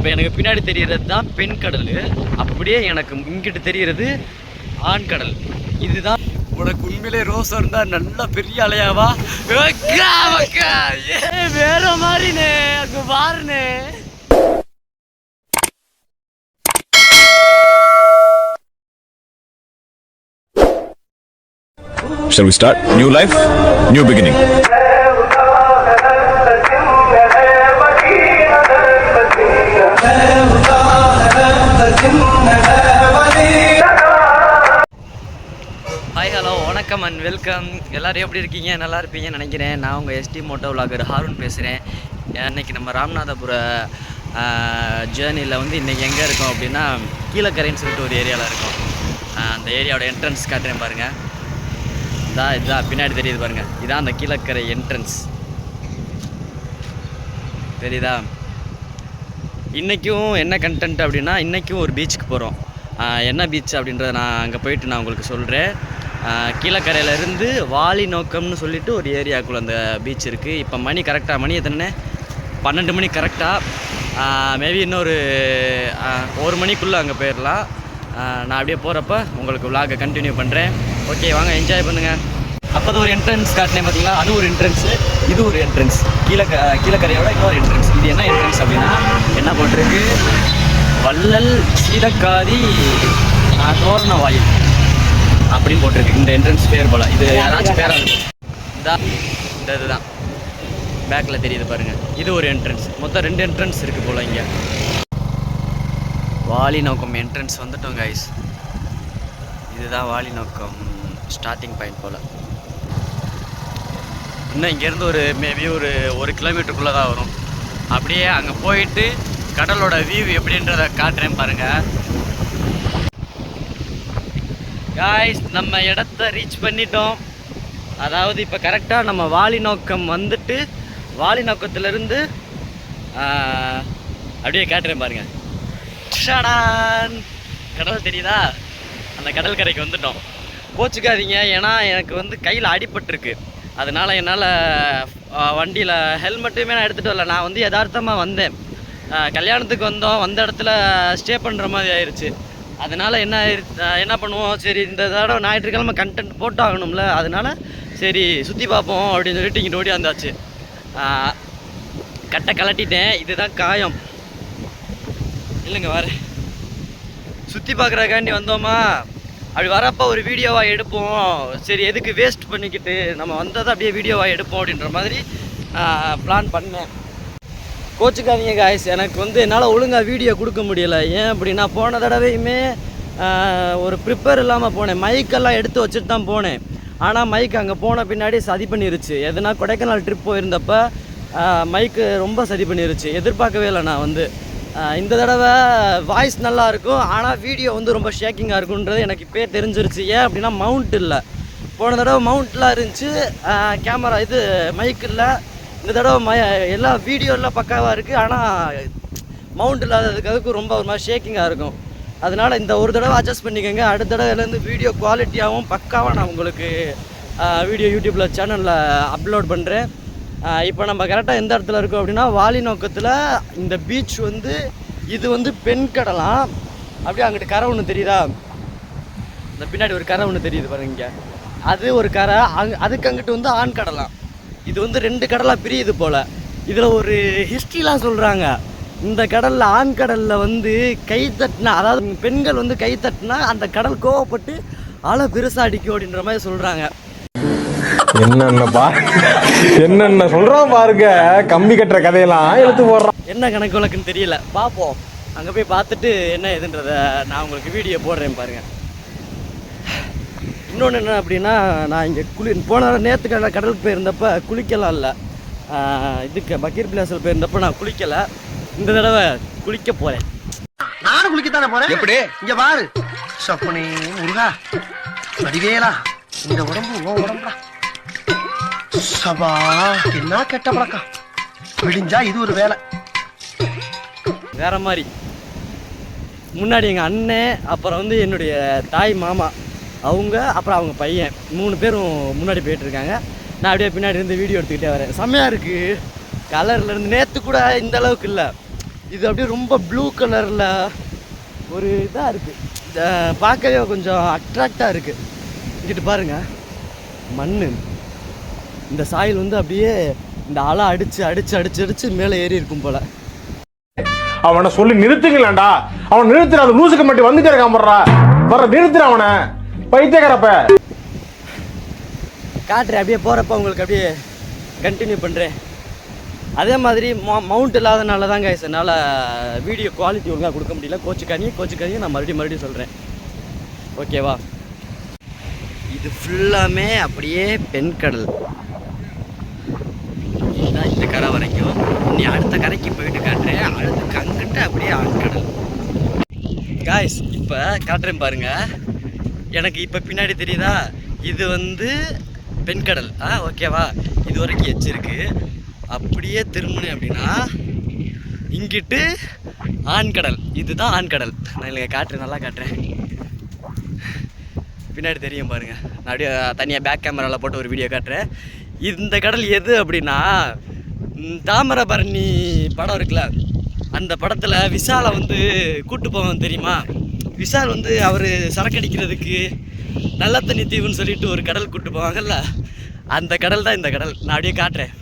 இப்போ எனக்கு பின்னாடி தெரிகிறது தான் பெண் கடல், அப்படியே எனக்கு இங்கிட்டு தெரிகிறது ஆண் கடல். இதுதான் உனக்கு உண்மையிலே ரோஸ் இருந்தா நல்லா பெரிய அலையாவா வேற மாதிரினே அங்க பாருனே. Shall we start? New life, new beginning. Hi hello வணக்கம் அண்ட் வெல்கம். எல்லோரும் எப்படி இருக்கீங்க? நல்லா இருப்பீங்கன்னு நினைக்கிறேன். நான் உங்கள் எஸ்டி மோட்டோ விலாகர் ஹாரூன் பேசுகிறேன். இன்றைக்கி நம்ம ராமநாதபுர ஜேர்னியில் வந்து இன்றைக்கி எங்கே இருக்கோம் அப்படின்னா கீழக்கரைன்னு சொல்லிட்டு ஒரு ஏரியாவில் இருக்கோம். அந்த ஏரியாவோட என்ட்ரன்ஸ் காட்டுறேன் பாருங்கள். இதுதான் பின்னாடி தெரியுது பாருங்கள். இதுதான் அந்த கீழக்கரை என்ட்ரன்ஸ் தெரியுதா? இன்றைக்கும் என்ன கண்டென்ட் அப்படின்னா, இன்றைக்கும் ஒரு பீச்சுக்கு போகிறோம். என்ன பீச் அப்படின்றத நான் அங்கே போயிட்டு நான் உங்களுக்கு சொல்கிறேன். கீழக்கரையிலேருந்து வாலி நோக்கம்னு சொல்லிட்டு ஒரு ஏரியாவுக்குள்ளே அந்த பீச் இருக்குது. இப்போ மணி கரெக்டாக, மணி எத்தனை? 12 மணி கரெக்டாக. மேபி இன்னொரு 1 மணிக்குள்ளே அங்கே போயிடலாம். நான் அப்படியே போகிறப்ப உங்களுக்கு விலாகை கண்டினியூ பண்ணுறேன். ஓகே, வாங்க என்ஜாய் பண்ணுங்கள். அப்போ தான் ஒரு என்ட்ரன்ஸ் காட்டினேன் பார்த்தீங்களா, அது ஒரு என்ட்ரன்ஸு, இது ஒரு என்ட்ரன்ஸ். கீழக்கரையோட இன்னொரு என்ட்ரன்ஸ். இது என்ன என்ட்ரன்ஸ் அப்படின்னா, என்ன போட்டிருக்கு, வள்ளல் சீதக்காதி தோரண வாயில் அப்படின்னு போட்டிருக்கு. இந்த என்ட்ரன்ஸ் பேர் போல். இது யாராச்சும் பேராக இருக்கும். இந்த இதுதான் பேக்கில் தெரியுது பாருங்கள். இது ஒரு என்ட்ரன்ஸ். மொத்தம் 2 என்ட்ரன்ஸ் இருக்குது போல். இங்கே வாலி நோக்கம் என்ட்ரன்ஸ் வந்துட்டோம் கைஸ். இதுதான் வாலி நோக்கம் ஸ்டார்டிங் பாயிண்ட் போல். இன்னும் இங்கேருந்து ஒரு மேபி ஒரு 1 கிலோமீட்டருக்குள்ளே தான் வரும். அப்படியே அங்கே போயிட்டு கடலோட வியூ எப்படின்றத காட்டுறேன் பாருங்கள். காய்ஸ், நம்ம இடத்த ரீச் பண்ணிட்டோம். அதாவது இப்போ கரெக்டாக நம்ம வாலி நோக்கம் வந்துட்டு, வாலி நோக்கத்திலேருந்து அப்படியே காட்டுறேன் பாருங்கள். ஷடான், கடல் தெரியுதா? அந்த கடல் கரைக்கு வந்துட்டோம். கோச்சுக்காதீங்க, ஏன்னா எனக்கு வந்து கையில் அடிபட்டிருக்கு. அதனால் என்னால் வண்டியில் ஹெல்மெட்டுமே நான் எடுத்துகிட்டு வரல. நான் வந்து யதார்த்தமாக வந்தேன். கல்யாணத்துக்கு வந்தோம், வந்த இடத்துல ஸ்டே பண்ணுற மாதிரி ஆயிடுச்சு. அதனால் என்ன பண்ணுவோம், சரி இந்த தடவை ஞாயிற்றுக்கிழமை கண்டென்ட் போட்டு ஆகணும்ல, அதனால் சரி சுற்றி பார்ப்போம் அப்படின்னு சொல்லிட்டு இங்கிட்ட ஓடி வந்தாச்சு. கட்டை கலட்டிட்டேன். இதுதான் காயம். இல்லைங்க, வர சுற்றி பார்க்குறக்காண்டி வந்தோமா, அப்படி வரப்போ ஒரு வீடியோவாக எடுப்போம். சரி எதுக்கு வேஸ்ட் பண்ணிக்கிட்டு, நம்ம வந்ததை அப்படியே வீடியோவாக எடுப்போம் அப்படின்ற மாதிரி பிளான் பண்ணேன். கோச்சுக்காதீங்க காய்ஸ், எனக்கு வந்து என்னால் ஒழுங்காக வீடியோ கொடுக்க முடியலை. ஏன் அப்படின்னா, போன தடவையுமே ஒரு ப்ரிப்பேர் இல்லாமல் போனேன். மைக்கெல்லாம் எடுத்து வச்சுட்டு தான் போனேன். ஆனால் மைக் அங்கே போன பின்னாடி சதி பண்ணிருச்சு. எதுனா கொடைக்கானல் ட்ரிப் போயிருந்தப்போ மைக்கு ரொம்ப சதி பண்ணிருச்சு. எதிர்பார்க்கவே இல்லை நான் வந்து. இந்த தடவை வாய்ஸ் நல்லா இருக்கும், ஆனால் வீடியோ வந்து ரொம்ப ஷேக்கிங்காக இருக்குன்றது எனக்கு இப்போயே தெரிஞ்சிருச்சு. ஏன் அப்படின்னா, மவுண்ட் இல்லை. போன தடவை மவுண்ட்லாம் இருந்துச்சு, கேமரா இது மைக் இல்லை. இந்த தடவை எல்லா வீடியோலாம் பக்காவாக இருக்குது, ஆனால் மவுண்ட் இல்லாததுக்கு அதுக்கும் ரொம்ப ஒரு மாதிரி ஷேக்கிங்காக இருக்கும். அதனால் இந்த ஒரு தடவை அட்ஜஸ்ட் பண்ணிக்கோங்க. அடுத்த தடவைலேருந்து வீடியோ குவாலிட்டியாகவும் பக்காவாக நான் உங்களுக்கு வீடியோ யூடியூப்பில் சேனலில் அப்லோட் பண்ணுறேன். இப்போ நம்ம கரெக்டாக எந்த இடத்துல இருக்கோம் அப்படின்னா, வாலி நோக்கத்தில் இந்த பீச் வந்து, இது வந்து பெண் கடலாம். அப்படியே அங்கிட்டு கரை ஒன்று தெரியுதா? இந்த பின்னாடி ஒரு கரை ஒன்று தெரியுது பாருங்க. இங்கே அது ஒரு கரை, அதுக்கு அங்கிட்டு வந்து ஆண் கடலாம். இது வந்து 2 கடலாக பிரியுது போல். இதில் ஒரு ஹிஸ்ட்ரிலாம் சொல்கிறாங்க. இந்த கடலில், ஆண் கடலில் வந்து கை தட்டினா, அதாவது பெண்கள் வந்து கை தட்டினா அந்த கடல் கோவப்பட்டு அலை பெருசாக அடிக்கும் அப்படின்ற மாதிரி சொல்கிறாங்க. என்னென்ன சொல்கிறோம் பாருங்க, கம்பி கட்டுற கதையெல்லாம் எடுத்து போடுறோம். என்ன கணக்கு வழக்குன்னு தெரியல, பார்ப்போம். அங்கே போய் பார்த்துட்டு என்ன எதுன்றதை நான் உங்களுக்கு வீடியோ போடுறேன் பாருங்கள். இன்னொன்று என்ன அப்படின்னா, நான் இங்கே போன நேற்று கடலுக்கு போயிருந்தப்போ குளிக்கலாம் இல்லை, இதுக்கு பக்கீர் பிளாஸில் போயிருந்தப்போ நான் குளிக்கலை. இந்த தடவை குளிக்க போகிறேன். நானும் குளிக்கத்தானே போகிறேன். எப்படி? இங்கே பாரு, சொப்பனே முருகா வடிவேலா, இந்த உடம்பு ஓ உடம்புடா. சபா, என்ன கெட்ட பழக்கம். விடிஞ்சா இது ஒரு வேலை வேற மாதிரி. முன்னாடி எங்கள் அண்ணன், அப்புறம் வந்து என்னுடைய தாய் மாமா அவங்க, அப்புறம் அவங்க பையன் 3 பேரும் முன்னாடி போயிட்டுருக்காங்க. நான் அப்படியே பின்னாடி இருந்து வீடியோ எடுத்துக்கிட்டே வரேன். செம்மையாக இருக்குது. கலர்லேருந்து நேற்று கூட இந்த அளவுக்கு இல்லை. இது அப்படியே ரொம்ப ப்ளூ கலரில் ஒரு இதாக இருக்குது. பார்க்கவே கொஞ்சம் அட்ராக்டாக இருக்குது. இங்கிட்டு பாருங்கள், மண், இந்த சாயில் வந்து அப்படியே இந்த அலை அடித்து அடித்து அடித்து அடித்து மேலே ஏறி இருக்கும் போல். அவனை சொல்லி நிறுத்துங்களேன்டா. அவன் நிறுத்துற, அந்த லூசுக்கு மட்டும் வந்துட்டே இருக்கான் போடுறா. வர நிறுத்துற அவனை, பைத்தியக்காரப்ப. காட்டுறேன் அப்படியே போகிறப்ப உங்களுக்கு அப்படியே கண்டினியூ பண்ணுறேன். அதே மாதிரி மவுண்ட் இல்லாதனால தான் கைஸ் என்னால் வீடியோ குவாலிட்டி ஒழுங்காக கொடுக்க முடியல. கோச்சுக்கானியும் நான் மறுபடியும் சொல்கிறேன், ஓகேவா? இது ஃபுல்லாமே அப்படியே பெண்கடல். இதுதான் இந்த கரை வரைக்கும். இனி அடுத்த கரைக்கு போயிட்டு காட்டுறேன். அடுத்து அங்கிட்ட அப்படியே ஆண்கடல். காய்ஸ் இப்போ காட்டுறேன் பாருங்கள். எனக்கு இப்போ பின்னாடி தெரியுதா, இது வந்து பெண்கடல். ஓகேவா? இது வரைக்கும் எச்சிருக்கு. அப்படியே திரும்பினேன் அப்படின்னா இங்கிட்டு ஆண்கடல். இதுதான் ஆண்கடல். நான் இல்லைங்க காட்டுறேன், நல்லா காட்டுறேன். பின்னாடி தெரியும் பாருங்கள். நான் அப்படியே தனியாக பேக் கேமராவில் போட்டு ஒரு வீடியோ காட்டுறேன். இந்த கடல் எது அப்படின்னா, தாமிரபரணி படம் இருக்குல்ல, அந்த படத்தில் விஷாலை வந்து கூட்டு போவான் தெரியுமா? விஷால் வந்து அவர் சரக்கடிக்கிறதுக்கு நல்ல தண்ணி தீவுன்னு சொல்லிட்டு ஒரு கடல் கூட்டு போவாங்கல்ல, அந்த கடல் தான் இந்த கடல். நான் அப்படியே காட்டுறேன்.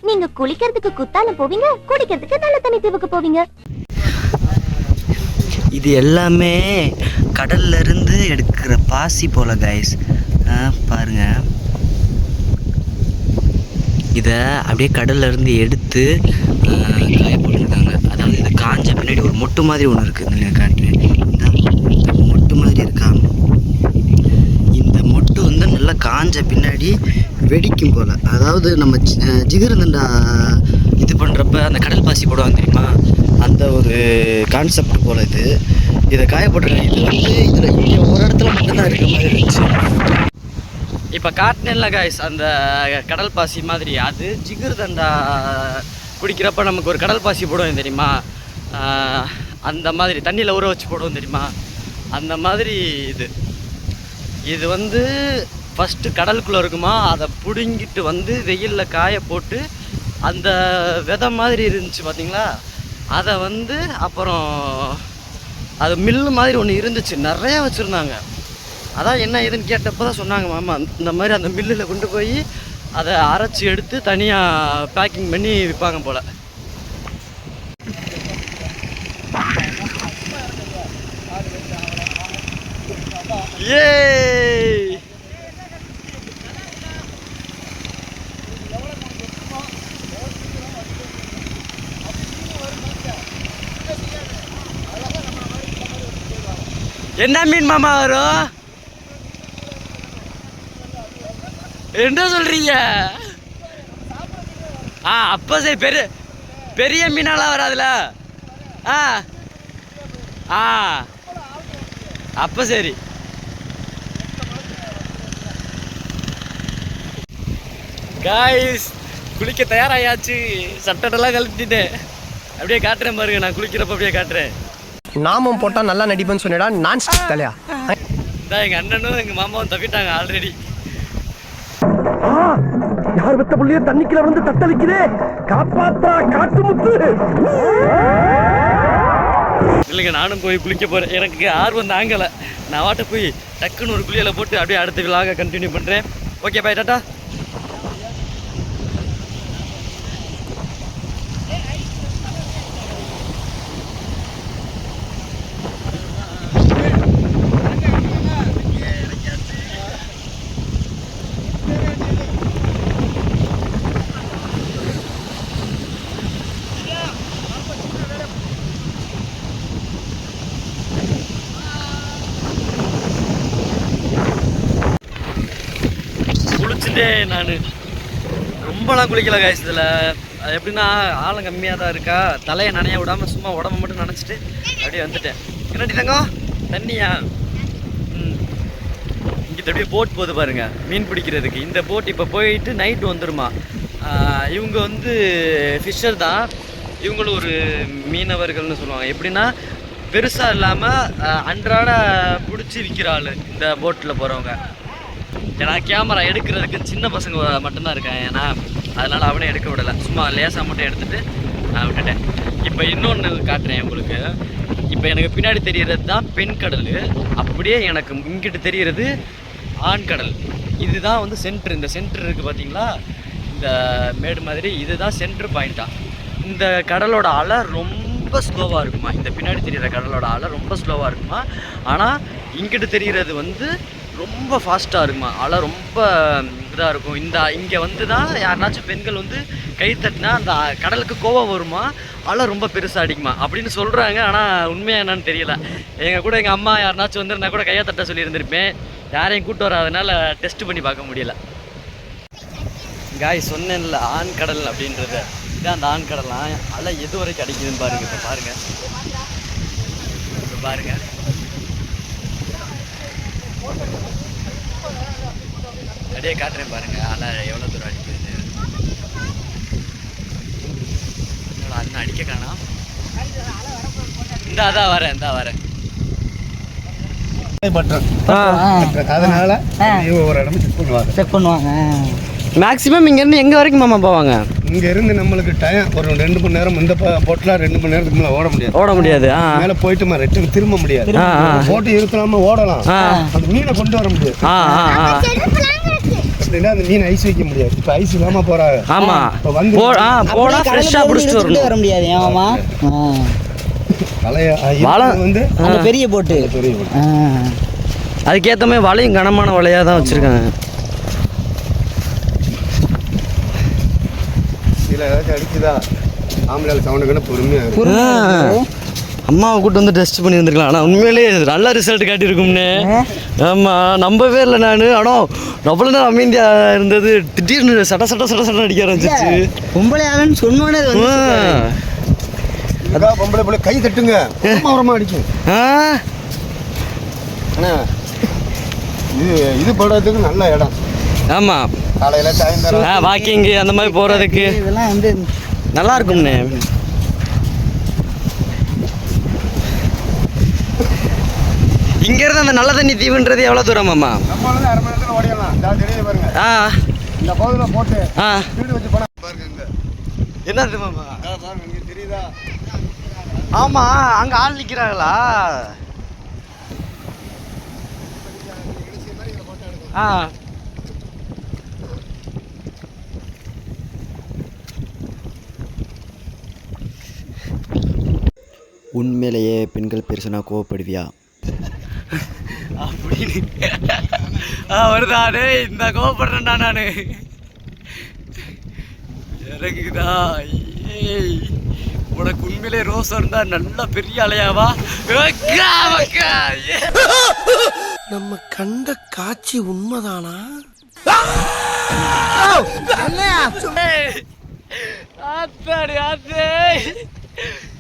நீங்க குளிக்கிறதுக்கு குத்தாலம் போவீங்க, குடிக்கிறதுக்கு நல்ல தண்ணி தீவுக்கு போவீங்க. இது எல்லாமே கடல்ல இருந்து எடுக்கிற பாசி போல கைஸ். பாருங்க, இதை அப்படியே கடல்ல இருந்து எடுத்து காய போட்டுருக்காங்க. அதாவது இது காஞ்ச பின்னாடி ஒரு மொட்டு மாதிரி ஒன்று இருக்குது. நீங்கள் காட்டுறேன், இந்த மொட்டு மாதிரி இருக்கா? இந்த மொட்டு வந்து நல்லா காஞ்ச பின்னாடி வெடிக்கும் போல். அதாவது நம்ம ஜிகிருந்தண்டா இது பண்ணுறப்ப அந்த கடல் பாசி போடுவாங்க தெரியுமா, அந்த ஒரு கான்செப்ட் போல் இது. இதை காயப்பட்டுருக்காங்க. இது வந்து இதில் இங்கே ஒரு இடத்துல மட்டும்தான் இருக்க மாதிரி இருந்துச்சு. இப்போ காட்டினேன்ல காய்ஸ், அந்த கடல் பாசி மாதிரி அது ஜிகிருதண்டா குடிக்கிறப்ப நமக்கு ஒரு கடல் பாசி போடுவோம் தெரியுமா, அந்த மாதிரி தண்ணியில் ஊற வச்சு போடுவோம் தெரியுமா, அந்த மாதிரி இது வந்து ஃபஸ்ட்டு கடலுக்குள்ளே இருக்குமா, அதை பிடுங்கிட்டு வந்து வெயிலில் காய போட்டு அந்த விதை மாதிரி இருந்துச்சு பார்த்தீங்களா, அதை வந்து அப்புறம் அது மில்லு மாதிரி ஒன்று இருந்துச்சு, நிறையா வச்சுருந்தாங்க. அதான் என்ன ஏதுன்னு கேட்டப்போ தான் சொன்னாங்க, மாமா இந்த மாதிரி அந்த மில்லில் கொண்டு போய் அதை அரைச்சி எடுத்து தனியாக பேக்கிங் பண்ணி விற்பாங்க போல். ஏய் என்ன மீன் மாமா வரும்? என்ன சொல்றீங்க? அப்போ சரி, பெரிய மீனாலாம் வராதுல. அப்போ சரி. காய்ஸ் குளிக்க தயாராயாச்சு. சட்டெல்லாம் கழட்டிட்டேன். அப்படியே காட்டுறேன் பாருங்க, நான் குளிக்கிறப்ப அப்படியே காட்டுறேன். நாமம் போட்டா நல்லா நடிப்பேன்னு சொன்னடா, நான் தலையா. இதான் எங்க அண்ணனும் எங்க மாமாவும் தப்பிட்டாங்க ஆல்ரெடி. யார் வெத்த புள்ளிய தண்ணிக்குள்ள வந்து தத்தளிக்குதே, காப்பாத்தா காட்டு முத்து. இல்லைங்க, நானும் போய் குளிக்க போறேன். எனக்கு ஆர்வம் தாங்கலை. நான் வாட்ட போய் டக்குன்னு ஒரு குளியலை போட்டு அப்படியே அடுத்த விழாக கண்டினியூ பண்ணுறேன். Okay bye, tata. நான் ரொம்பலாம் குளிக்கல காய்ஸ். இதில் அது எப்படின்னா ஆழம் கம்மியாக தான் இருக்கா, தலையை நனைய விடாமல் சும்மா உடம்பு மட்டும் நினச்சிட்டு அப்படியே வந்துட்டேன். என்னடி தங்கம் தண்ணியா? இங்கே அப்படியே போட் போகுது பாருங்க, மீன் பிடிக்கிறதுக்கு. இந்த போட் இப்போ போயிட்டு நைட்டு வந்துடுமா. இவங்க வந்து ஃபிஷர் தான். இவங்களும் ஒரு மீனவர்கள்னு சொல்லுவாங்க. எப்படின்னா பெருசாக இல்லாமல் அன்றாட பிடிச்சி விற்கிற ஆள் இந்த போட்டில் போகிறவங்க. ஏன்னா கேமரா எடுக்கிறதுக்கு சின்ன பசங்க மட்டும்தான் இருக்காங்க, ஏன்னா அதனால் அவனே எடுக்க விடலை. சும்மா லேசாக மட்டும் எடுத்துகிட்டு நான் விட்டுட்டேன். இப்போ இன்னொன்று காட்டுறேன் உங்களுக்கு. இப்போ எனக்கு பின்னாடி தெரிகிறது தான் பெண் கடல், அப்படியே எனக்கு இங்கிட்டு தெரிகிறது ஆண் கடல். இதுதான் வந்து சென்ட்ரு. இந்த சென்ட்ரு இருக்குது பார்த்தீங்களா, இந்த மேடு மாதிரி, இதுதான் சென்ட்ரு பாயிண்ட்டாக. இந்த கடலோட அலை ரொம்ப ஸ்லோவாக இருக்குமா, இந்த பின்னாடி தெரிகிற கடலோட அலை ரொம்ப ஸ்லோவாக இருக்குமா. ஆனால் இங்கிட்டு தெரிகிறது வந்து ரொம்ப ஃபாஸ்ட்டாக இருக்குமா, அலை ரொம்ப இதாக இருக்கும். இங்கே வந்து தான் யாருனாச்சும் பெண்கள் வந்து கை தட்டினா அந்த கடலுக்கு கோவம் வருமா, அலை ரொம்ப பெருசாக அடிக்குமா அப்படின்னு சொல்கிறாங்க. ஆனால் உண்மையாக என்னன்னு தெரியல. எங்கள் கூட எங்கள் அம்மா யாருனாச்சும் வந்துருந்தா கூட கையை தட்ட சொல்லியிருந்திருப்பேன். யாரையும் கூப்பிட்டு வராதனால டெஸ்ட் பண்ணி பார்க்க முடியல. காய் சொன்னேன்ல ஆண் கடல் அப்படின்றது, இதான் அந்த ஆண் கடலாம். அலை எது வரைக்கும் அடிக்குதுன்னு பாருங்கள். இப்போ பாருங்கள், இப்போ பாருங்கள். அப்படியே காட்டுறேன் பாருங்க, அலை எவ்வளோ தூரம் அடிக்குது. அண்ணன் அடிக்க காணாம். அதான் வரேன். அதனால ஒரு இடம் செக் பண்ணுவாங்க. மேக்ஸிமம் இங்கேருந்து எங்கே வரைக்கும் மாமா போவாங்க? இங்க இருந்து நம்மளுக்கு டைம் ஒரு 2 மணி நேரம். இந்த போட்டில் 2 மணி நேரத்துக்கு மேலே ஓட முடியாது. மேலே போயிட்டு ரிட்டர்ன் திரும்ப முடியாது. போட்டு இருத்தலாம ஓடலாம், அந்த மீனை கொண்டு வர முடியாது. அப்படின்னா அந்த மீன் ஐஸ் வைக்க முடியாது. இப்போ ஐஸ் இல்லாம போறாங்க. ஆமா, வந்து போனா ஃப்ரெஷ்ஷா பிடிச்சிட்டு வர முடியாது. ஆமா, வந்து அந்த பெரிய போட்டு அதுக்கேற்ற மாதிரி வலையும் கனமான வலையாக தான் வச்சுருக்காங்க. இதில் ஏதாச்சும் அடிக்குதா ஆம்பளை சவுண்டுக்குன்னு பொறுமையாக அம்மாவை கூட்டு வந்து டெஸ்ட் பண்ணி வந்துருக்கலாம். ஆனால் உண்மையிலேயே நல்ல ரிசல்ட் காட்டியிருக்கும்னு. ஆமாம், நம்பவே இல்லை நான். ஆனால் அவ்வளோ நேரம் அமைதியாக இருந்தது, திடீர்னு சட்ட அடிக்க ஆரம்பிச்சிச்சு. பொம்பளை ஆளுன்னு சொன்னோன்னே பொம்பளை போல கை தட்டுங்க, உரமா அடிக்கும். இது போடுறதுக்கு நல்ல இடம். ஆமாம், காலையில் சாயந்தரம் வாக்கிங்கு அந்த மாதிரி போகிறதுக்கு இதெல்லாம் வந்து நல்லா இருக்கும்ண்ணே. இங்கேருந்து அந்த நல்ல தண்ணி தீவுன்றது எவ்வளோ தூரம் மாமா? நம்ம 1/2 மணி நேரத்தில் ஓடிடலாம். தெரியுது பாருங்க, இந்த பகுதியில் போட்டு வீடு வச்சு போனா பாருங்க. என்னது மாமா? பாருங்க, இங்கே தெரியுதா? ஆமாம், அங்கே ஆள் நிற்கிறாங்களா? உண்மையிலேயே பெண்கள் பெருசுனா கோவப்படுவியா அப்படின்னு வருதானே, இந்த கோவப்படுறேன்டா நான். இறங்குதா? ஏய், உனக்கு உண்மையிலே ரோஸ் இருந்தா நல்ல பெரிய அலையாவா? நம்ம கண்ட காட்சி உண்மைதானா? ஆத்தாடி ஆத்தே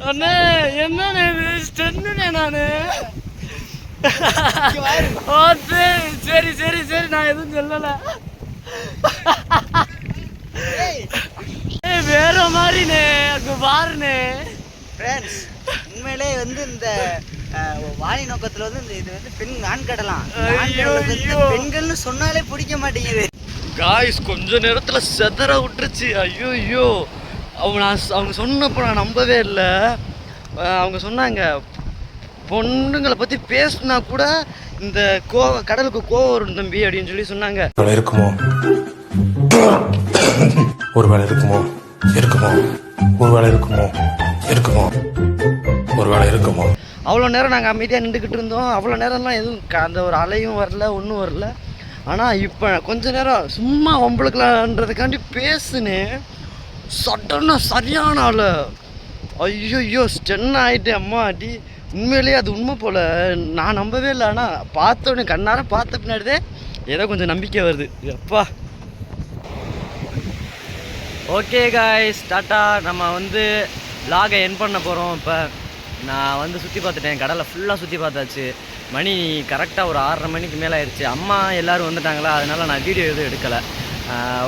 அண்ணே, என்னண்ணே ஸ்டென்னுண்ணே நானு. சரி சரி சரி, நான் எதுவும் சொல்லலை. வேற மாதிரிண்ணே, அங்கே பாருண்ணே. ஃப்ரெண்ட்ஸ், உண்மையிலே வந்து இந்த வாணி நோக்கத்தில் வந்து இது வந்து பெண் ஆண்கடலாம். பெண்கள்னு சொன்னாலே பிடிக்க மாட்டேங்குது. காய்ஸ் கொஞ்ச நேரத்தில் செதற விட்டுருச்சு. ஐயோ, அவங்க சொன்னப்போ நான் நம்பவே இல்லை. அவங்க சொன்னாங்க, பொண்ணுங்களை பற்றி பேசுனா கூட இந்த கடலுக்கு கோவம் வரும் தம்பி அப்படின்னு சொல்லி சொன்னாங்க. இருக்குமோ, ஒருவேளை இருக்குமோ, ஒருவேளை இருக்குமோ. அவ்வளோ நேரம் நாங்கள் அமைதியாக நின்றுக்கிட்டு இருந்தோம். அவ்வளோ நேரம்லாம் எதுவும் அந்த ஒரு அலையும் வரல, ஒன்றும் வரல. ஆனால் இப்போ கொஞ்ச நேரம் சும்மா ஒம்பளுக்கலான்றதுக்காண்டி பேசுனேன். சடனாக சரியான ஆள். ஐயோ, ஸ்டென் ஆகிட்டேன். அம்மா அடி, உண்மையிலேயே அது உண்மை போல். நான் நம்பவே இல்லை. ஆனால் பார்த்தோன்னே கண்ணார பார்த்த பின்னாடிதே ஏதோ கொஞ்சம் நம்பிக்கை வருது. அப்பா, ஓகே காய்ஸ், டாட்டா. நம்ம வந்து வ்ளாகை என் பண்ண போகிறோம். இப்போ நான் வந்து சுற்றி பார்த்துட்டேன், கடலை ஃபுல்லாக சுற்றி பார்த்தாச்சு. மணி கரெக்டாக ஒரு 6:30 மணிக்கு மேலே ஆயிடுச்சு. அம்மா எல்லோரும் வந்துட்டாங்களா, அதனால் நான் வீடியோ எதுவும் எடுக்கலை.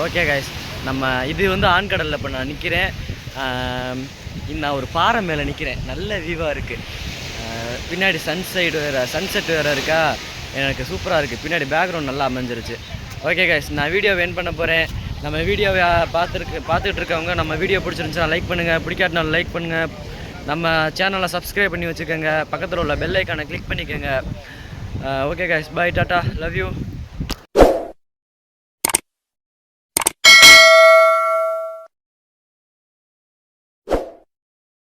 ஓகே காய்ஸ், நம்ம இது வந்து ஆண்கடலில் இப்போ நான் நிற்கிறேன். நான் ஒரு பாறை மேலே நிற்கிறேன். நல்ல வியூவாக இருக்குது. பின்னாடி சன்செட் வேறு இருக்கா, எனக்கு சூப்பராக இருக்குது. பின்னாடி பேக்ரவுண்ட் நல்லா அமைஞ்சிருச்சு. ஓகே காய்ஸ், நான் வீடியோ என் பண்ண போகிறேன். நம்ம வீடியோவை பார்த்துட்டு இருக்கவங்க நம்ம வீடியோ பிடிச்சிருந்துச்சுன்னா லைக் பண்ணுங்கள், பிடிக்காட்டினாலும் லைக் பண்ணுங்கள். நம்ம சேனலை சப்ஸ்கிரைப் பண்ணி வச்சுக்கோங்க, பக்கத்தில் உள்ள பெல் ஐக்கானை கிளிக் பண்ணிக்கோங்க. Okay guys, bye, tata, love you.